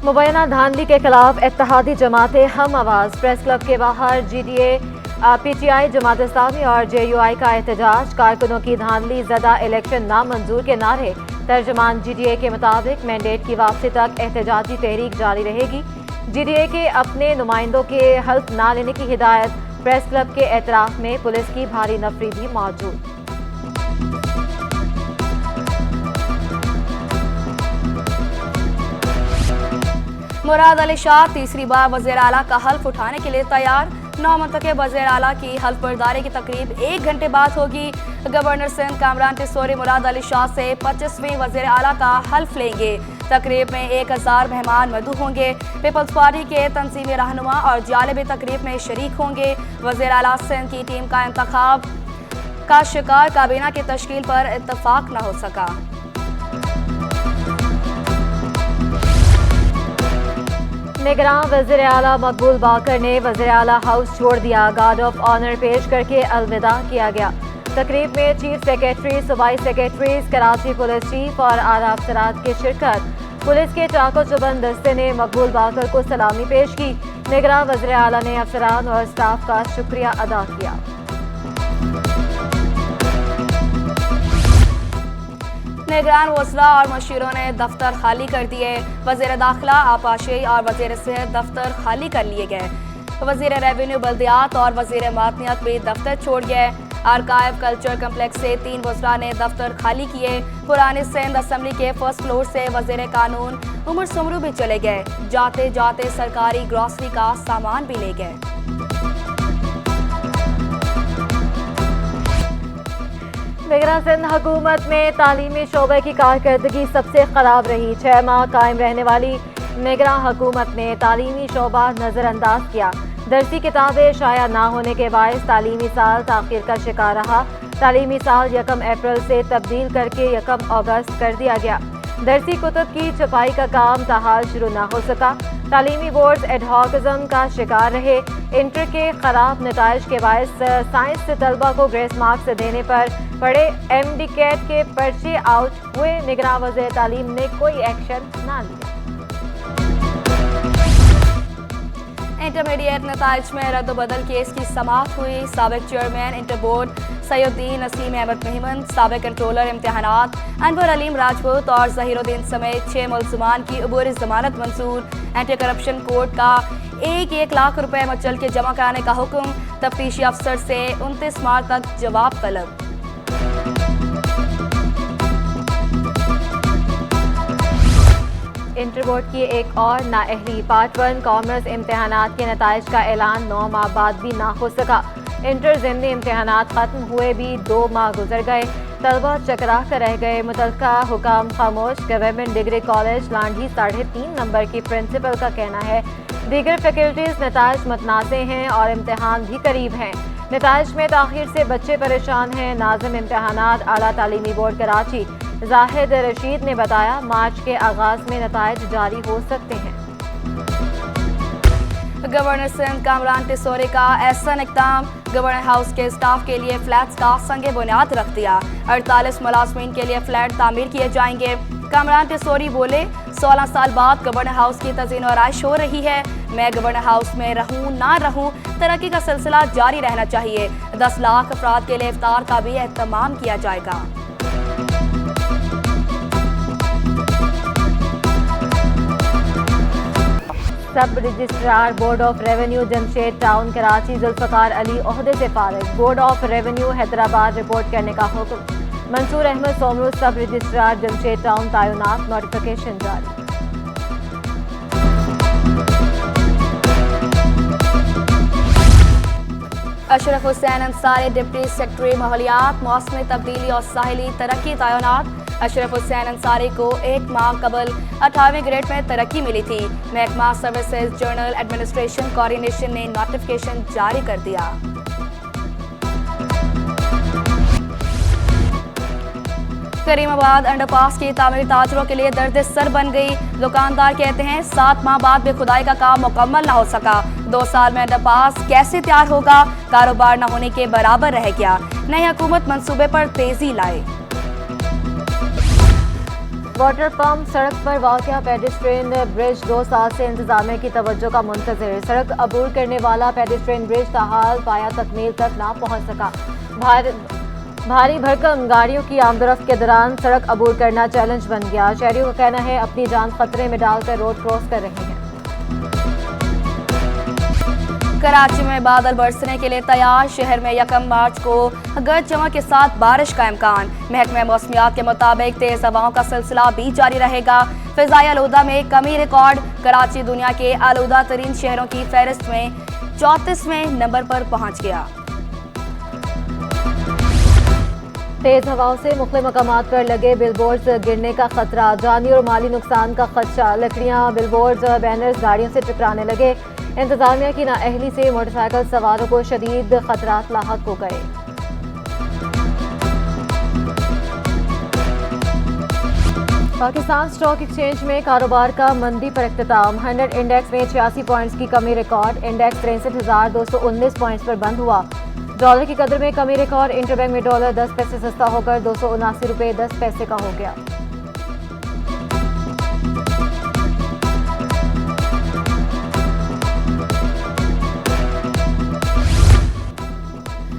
मुबैना धांधली के खिलाफ इत्तेहादी जमातें हम आवाज़। प्रेस क्लब के बाहर GDA, PTI, जमात इस्लामी और JUI का एहतजाज। कारकुनों की धांधली ज़दा इलेक्शन नामंजूर के नारे। तर्जमान GDA के मुताबिक मैंडेट की वापसी तक एहतजाजी तहरीक जारी रहेगी। GDA के अपने नुमाइंदों के हल्फ ना लेने की हिदायत। प्रेस क्लब के एतराफ़ में पुलिस की भारी नफरी भी मौजूद। मुराद अली शाह तीसरी बार वज़ीर आला का हल्फ उठाने के लिए तैयार। 9 मुंतखब वज़ीर आला की हल्फ बर्दारी की तकरीब 1 घंटे बाद होगी। गवर्नर सिंध कामरान टिसोरी मुराद अली शाह से 25वीं वज़ीर आला का हल्फ लेंगे। तकरीब में 1000 मेहमान मदऊ होंगे। पीपल्स पार्टी के तंजीमी रहनुमा और जालिब तकरीब में शरीक होंगे। वज़ीर आला सिंध की टीम का इंतखाब का शिकार काबीना की तश्कील पर इत्तफाक न हो सका। निगरान वज़ीर आला मकबूल बाकर ने वज़ीर आला हाउस छोड़ दिया। गार्ड ऑफ ऑनर पेश करके अलविदा किया गया। तकरीब में चीफ सेक्रेटरी, सूबाई सेक्रेटरीज, कराची पुलिस चीफ और आला अफसरात की शिरकत। पुलिस के चाको चुबंद दस्ते ने मकबूल बाकर को सलामी पेश की। निगरान वज़ीर आला ने अफसरान और स्टाफ का शुक्रिया अदा किया। निगरान वज़रा और मशीरों ने दफ्तर खाली कर दिए। वज़ीर दाखिला, आपाशी और वज़ीर सेहत दफ्तर खाली कर लिए गए। वज़ीर रेवेन्यू, बल्दियात और वज़ीर मादनियात भी दफ्तर छोड़ गए। आर्काइव कल्चर कम्प्लेक्स से 3 वज़रा ने दफ्तर खाली किए। पुरानी सिंध असम्बली के फर्स्ट फ्लोर से वज़ीर कानून उमर सुमरू भी चले गए। जाते जाते सरकारी ग्रॉसरी का सामान भी ले गए। निगरान सिंध हुकूमत में तालीमी शोबे की कारकर्दगी सबसे खराब रही। 6 माह कायम रहने वाली निगरान हुकूमत ने तालीमी शोबा नज़रअंदाज किया। दरसी किताबें शाया ना होने के बायस तालीमी साल ताख़ीर का शिकार रहा। तालीमी साल 1 अप्रैल से तब्दील करके 1 अगस्त कर दिया गया। दरसी कुतुब की छपाई का काम ताहाल शुरू न हो सका। तालीमी बोर्ड एडहॉकिज़म का शिकार रहे। इंटर के खराब नताइज के बायस साइंस से तलबा को ग्रेस मार्क्स देने पर पड़े। MD कैट के पर्चे आउट हुए। निगरान वज़ीर तालीम ने कोई एक्शन ना लिया। इंटरमीडिएट नताइज में रद्द-बदल केस की समाअत हुई। साबिक chairman inter board Syeduddin Naseem Ahmed मेहमन, साबिक कंट्रोलर इम्तिहानात अनवर अलीम राजपूत और ज़हीरुद्दीन समेत 6 मुल्ज़िमान की अबूरी ज़मानत मंजूर। एंटी करप्शन कोर्ट का 1 लाख रुपए मुचल के जमा कराने का हुक्म। तफ्तीशी अफसर से 29 मार्च तक जवाब तलब। इंटर बोर्ड की एक और नाअहली। पार्ट 1 कॉमर्स इम्तिहानात के नताइज का ऐलान 9 माह बाद भी ना हो सका। इंटर ज़िमनी इम्तिहानात ख़त्म हुए भी 2 माह गुजर गए। तलबा चकरा कर रह गए। मुतल्लिका हुकाम खामोश। Government degree college Landhi 3.5 number की प्रिंसिपल का कहना है दीगर फैकल्टीज नताइज मतनाज़े हैं और इम्तिहान भी करीब हैं। नताइज में ताख़ीर से बच्चे परेशान हैं। नाज़िम इम्तिहानात आला तालीमी बोर्ड कराची जाहिद रशीद ने बताया मार्च के आगाज में नताइज जारी हो सकते हैं। गवर्नर सिंध कामरान टिसोरी का एहसन इक़दाम। गवर्नर हाउस के स्टाफ के लिए फ्लैट्स का संगे बुनियाद रख दिया। 48 मुलाजमीन के लिए फ्लैट तामीर किए जाएंगे। कामरान टिसोरी बोले 16 साल बाद गवर्नर हाउस की तज़ीन और आइश हो रही है। मैं गवर्नर हाउस में रहूं ना रहूं, तरक्की का सिलसिला जारी रहना चाहिए। 10 लाख अफराद के लिए इफ्तार का भी एहतमाम किया जाएगा। सब registrar board of revenue Jamshed town Karachi Zulfiqar Ali ओहदे से फारिग। Board of revenue Hyderabad report करने का हुक्म। मंसूर अहमद सोमरू सब रजिस्ट्रार जमशेद टाउन तैनात। नोटिफिकेशन जारी। अशरफ हुसैन अंसारी डिप्टी सेक्रेटरी माहौलियात, मौसमी तब्दीली और साहिली तरक्की तैनात। अशरफ हुसैन अंसारी को 1 माह कबल 18वें ग्रेड में तरक्की मिली थी। महकमा सर्विसेज जर्नल एडमिनिस्ट्रेशन कोऑर्डिनेशन ने नोटिफिकेशन जारी कर दिया। करीमाबाद अंडरपास की तामीर ताजरों के लिए दर्द सर बन गई। दुकानदार कहते हैं 7 माह बाद भी खुदाई का काम मुकम्मल न हो सका। 2 साल में अंडरपास कैसे तैयार होगा, कारोबार न होने के बराबर रह गया। नई हुकूमत मंसूबे पर तेजी लाए। वाटर पंप सड़क पर वाक़या पेडेस्ट्रियन ब्रिज 2 साल से इंतजामिया की तवज्जो का मुंतज़िर। सड़क अबूर करने वाला पेडेस्ट्रियन ब्रिज ताहाल पाया तकमील तक ना पहुँच सका। भारी भरकम गाड़ियों की आमदरफ्त के दौरान सड़क अबूर करना चैलेंज बन गया। शहरियों का कहना है अपनी जान खतरे में डालकर रोड क्रॉस कर रहे हैं। कराची में बादल बरसने के लिए तैयार। शहर में 1 मार्च को गरज चमक के साथ बारिश का इम्कान। महकमे मौसमियात के मुताबिक तेज हवाओं का सिलसिला भी जारी रहेगा। फिजाई आलूदा में कमी रिकॉर्ड। कराची दुनिया के आलूदा तरीन शहरों की फहरिस्त में 34वें नंबर पर पहुंच गया। तेज हवाओं से मुख्तलिफ मकामात पर लगे बिलबोर्ड्स गिरने का खतरा। जानी और माली नुकसान का खदशा। लकड़ियां, बिलबोर्ड्स, बैनर्स गाड़ियों से टकराने लगे। इंतजामिया की नाअहली से मोटरसाइकिल सवारों को शदीद खतरात लाहक हो गए। पाकिस्तान स्टॉक एक्सचेंज में कारोबार का मंदी पर इख्तिताम। 100 इंडेक्स में 86 पॉइंट्स की कमी रिकॉर्ड। इंडेक्स 63,219 पॉइंट्स पर बंद हुआ। डॉलर की कदर में कमी रिकॉर्ड। इंटरबैंक में डॉलर 10 पैसे सस्ता होकर 279 रुपये 10 पैसे का हो गया।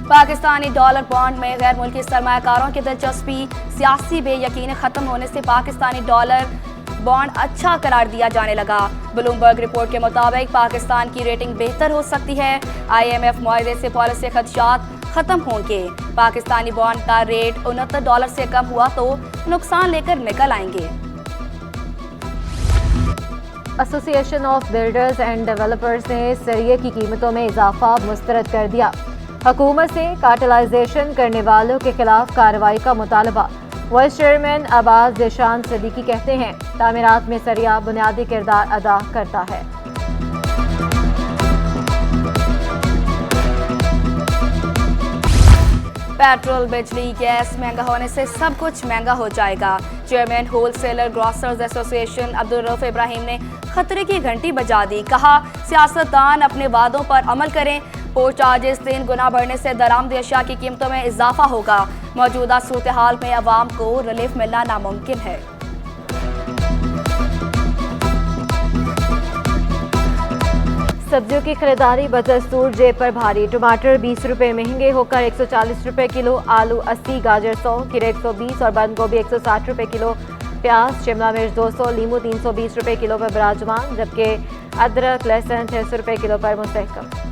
पाकिस्तानी डॉलर बॉन्ड में गैर मुल्की सरमायाकारों की दिलचस्पी। सियासी बेयकीनी खत्म होने से पाकिस्तानी डॉलर बॉन्ड अच्छा करार दिया जाने लगा। ब्लूमबर्ग रिपोर्ट के मुताबिक पाकिस्तान की रेटिंग बेहतर हो सकती है। IMF मुआहदे से पॉलिसी खदशात खत्म होंगे। पाकिस्तानी बॉन्ड का रेट $69 से कम हुआ तो नुकसान लेकर निकल आएंगे। Association of builders and developers ने सरिये की कीमतों में इजाफा मुस्तरद कर दिया। हुकूमत से कार्टेलाइजेशन करने वालों के खिलाफ कार्रवाई का मुतालबा। वाइस चेयरमैन अब्बास ज़ेशान सिद्दीकी कहते हैं तामीरात में सरिया बुनियादी किरदार अदा करता है। पेट्रोल, बिजली, गैस महंगा होने से सब कुछ महंगा हो जाएगा। Chairman wholesaler grocers association Abdul Rauf Ibrahim ने खतरे की घंटी बजा दी। कहा सियासतदान अपने वादों पर अमल करें। पोर्ट चार्जेस 3 गुना बढ़ने से दरामदी अशिया की कीमतों में इजाफा होगा। मौजूदा सूरत हाल में अवाम को रिलीफ मिलना नामुमकिन है। सब्जियों की खरीदारी बदस्तूर जेब पर भारी। टमाटर 20 रुपये महंगे होकर 140 रुपये किलो। आलू 80, गाजर 100, खीरे 120 और बंद गोभी 160 रुपये किलो। प्याज, शिमला मिर्च 200, लीमू 320 रुपये किलो पर बराजमान, जबकि अदरक, लहसुन 600 रुपये किलो पर मुस्तहकम।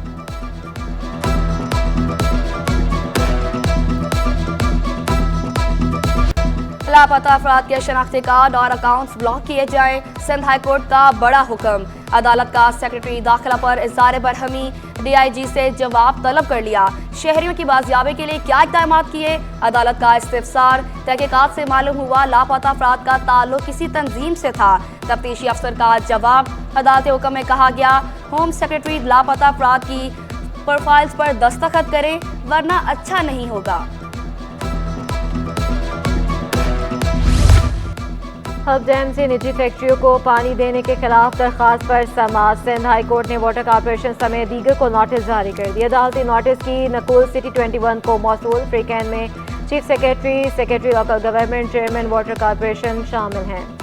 लापता अफराद के शनाख्ती कार्ड और अकाउंट्स ब्लॉक किए जाएं। सिंध हाईकोर्ट का बड़ा हुक्म। अदालत का सेक्रेटरी दाखिला पर इज़हार बरहमी। DIG से जवाब तलब कर लिया। शहरियों की बाजियाबी के लिए क्या इक़दाम किए? अदालत का इस्तिफसार। तहकीकात से मालूम हुआ लापता अफराद का ताल्लुक किसी तंजीम से था। तफ्तीशी अफसर का जवाब। अदालती हुक्म में कहा गया होम सेक्रेटरी लापता अफराद की प्रोफाइल्स पर दस्तखत करें वरना अच्छा नहीं होगा। हब डैम से निजी फैक्ट्रियों को पानी देने के खिलाफ दरखास्त पर समाअत। सिंध हाई कोर्ट ने वाटर कॉर्पोरेशन समेत दीगर को नोटिस जारी कर दिया। अदालती नोटिस की नकुल सिटी 21 को मौसूल। फ्रीकैन में chief secretary, secretary local government, chairman water corporation शामिल हैं।